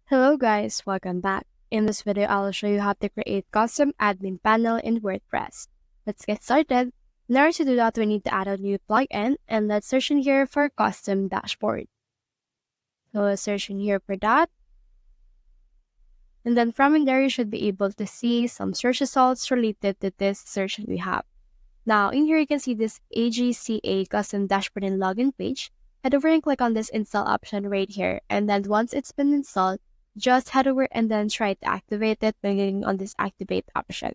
Hello guys, welcome back. In this video, I'll show you how to create custom admin panel in WordPress. Let's get started. In order to do that, we need to add a new plugin, and let's search in here for custom dashboard. So let's search in here for that. And then from in there, you should be able to see some search results related to this search that we have. Now, in here, you can see this AGCA custom dashboard and login page. Head over and click on this install option right here. And then once it's been installed, just head over and then try to activate it by clicking on this activate option.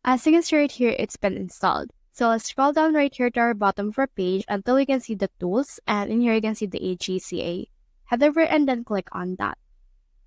As you can see right here, it's been installed. So let's scroll down right here to our bottom of our page until you can see the tools. And in here, you can see the AGCA. Head over and then click on that.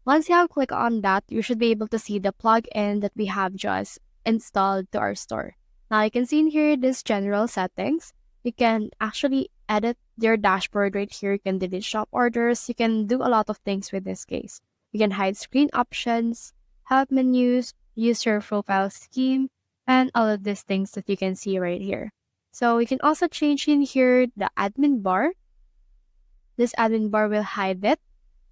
Once you have clicked on that, you should be able to see the plugin that we have just installed to our store. Now you can see in here this general settings. You can actually edit your dashboard right here. You can delete shop orders. You can do a lot of things with this case. You can hide screen options, help menus, user profile scheme, and all of these things that you can see right here. So you can also change in here the admin bar. This admin bar will hide it.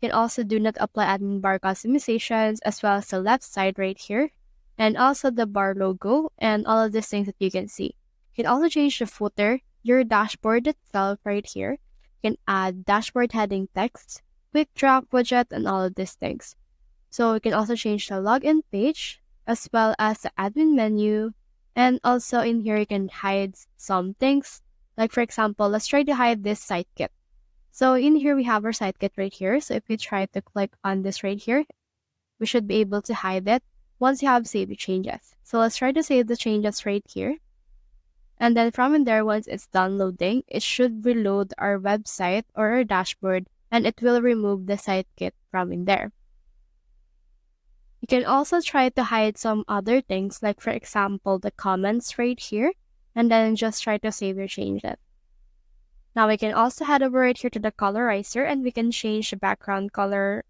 You can also do not apply admin bar customizations as well as the left side right here, and also the bar logo and all of these things that you can see. You can also change the footer, your dashboard itself right here. You can add dashboard heading text, quick drop widget, and all of these things. So you can also change the login page as well as the admin menu, and also in here you can hide some things. Like for example, let's try to hide this site kit. So in here, we have our site kit right here. So if we try to click on this right here, we should be able to hide it once you have saved the changes. So let's try to save the changes right here. And then from in there, once it's downloading, it should reload our website or our dashboard, and it will remove the site kit from in there. You can also try to hide some other things, like for example, the comments right here, and then just try to save your changes. Now we can also head over right here to the colorizer, and we can change the background color,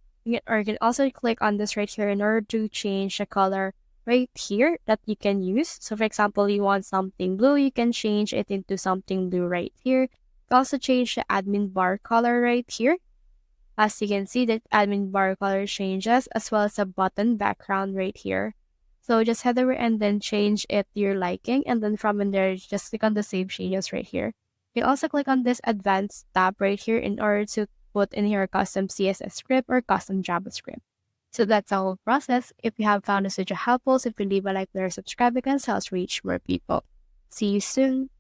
or you can also click on this right here in order to change the color right here that you can use. So for example, you want something blue, you can change it into something blue right here. You can also change the admin bar color right here. As you can see, the admin bar color changes as well as the button background right here. So just head over and then change it to your liking, and then from in there, just click on the save changes right here. You can also click on this advanced tab right here in order to put in here a custom CSS script or custom JavaScript. So that's the whole process. If you have found this video helpful, if you leave a like or subscribe, it can help us reach more people. See you soon.